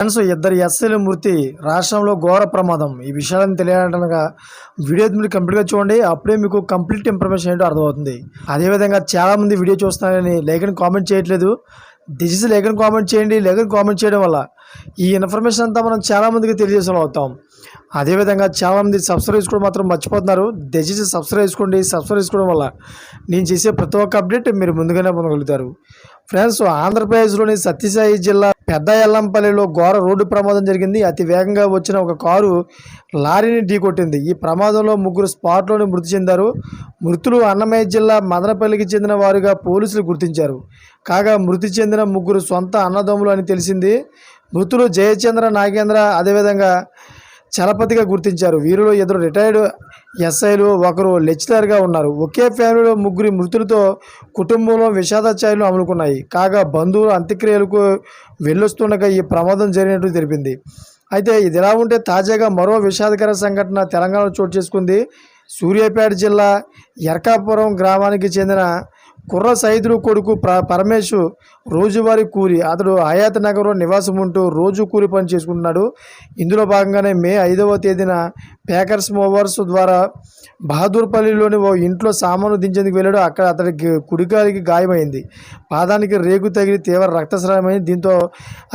Friends, ఇద్దరు ఎస్ఐల మృతి రాష్ట్రంలో ఘోర ప్రమాదం. ఈ విషయాలను తెలియాలంటనగా వీడియో మీరు కంప్లీట్గా చూడండి. అప్పుడే మీకు కంప్లీట్ ఇన్ఫర్మేషన్ ఏంటో అర్థమవుతుంది. అదేవిధంగా చాలామంది వీడియో చూస్తున్నారని లైక్ అని కామెంట్ చేయట్లేదు. దయచేసి లైక్ అని కామెంట్ చేయండి. లైక్ అని కామెంట్ చేయడం వల్ల ఈ ఇన్ఫర్మేషన్ అంతా మనం చాలామందికి తెలియజేసే అవుతాం. అదేవిధంగా చాలామంది సబ్స్క్రైబ్ చేసుకోవడం మాత్రం మర్చిపోతున్నారు. దయచేసి సబ్స్క్రైబ్ చేసుకోండి. సబ్స్క్రైబ్ చేసుకోవడం వల్ల నేను చేసే ప్రతి ఒక్క అప్డేట్ మీరు ముందుగానే పొందగలుగుతారు. ఫ్రెండ్స్, ఆంధ్రప్రదేశ్లోని సత్యసాయి జిల్లా పెద్ద ఎల్లంపల్లిలో ఘోర రోడ్డు ప్రమాదం జరిగింది. అతి వేగంగా వచ్చిన ఒక కారు లారీని ఢీకొట్టింది. ఈ ప్రమాదంలో ముగ్గురు స్పాట్లోనే మృతి చెందారు. మృతులు అన్నమయ్య జిల్లా మదనపల్లికి చెందిన వారుగా పోలీసులు గుర్తించారు. కాగా మృతి చెందిన ముగ్గురు సొంత అన్నదమ్ములు అని తెలిసింది. మృతులు జయచంద్ర, నాగేంద్ర అదేవిధంగా చలపతిగా గుర్తించారు. వీరిలో ఇద్దరు రిటైర్డ్ ఎస్ఐలు, ఒకరు లెక్చరర్గా ఉన్నారు. ఒకే ఫ్యామిలీలో ముగ్గురి మృతులతో కుటుంబంలో విషాద ఛాయలు అమలుకున్నాయి. కాగా బంధువులు అంత్యక్రియలకు వెళ్ళొస్తుండగా ఈ ప్రమాదం జరిగినట్టు తెలిపింది. అయితే ఇదిలా ఉంటే తాజాగా మరో విషాదకర సంఘటన తెలంగాణలో చోటు చేసుకుంది. సూర్యాపేట జిల్లా ఎర్కాపురం గ్రామానికి చెందిన కుర్ర సైదులు కొడుకు పరమేశ్ రోజువారీ కూలి. అతడు హయాత్ నగర్లో నివాసం ఉంటూ రోజు కూలి పని చేసుకుంటున్నాడు. ఇందులో భాగంగానే మే 5వ తేదీన ప్యాకర్స్ మూవర్స్ ద్వారా బహదూర్పల్లిలోని ఓ ఇంట్లో సామాను దించేందుకు వెళ్ళాడు. అక్కడ అతడికి కుడికాలికి గాయమైంది. పాదానికి రేగు తగిలి తీవ్ర రక్తస్రావమైంది. దీంతో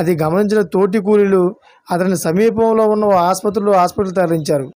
అది గమనించిన తోటి కూలీలు అతని సమీపంలో ఉన్న హాస్పిటల్ తరలించారు.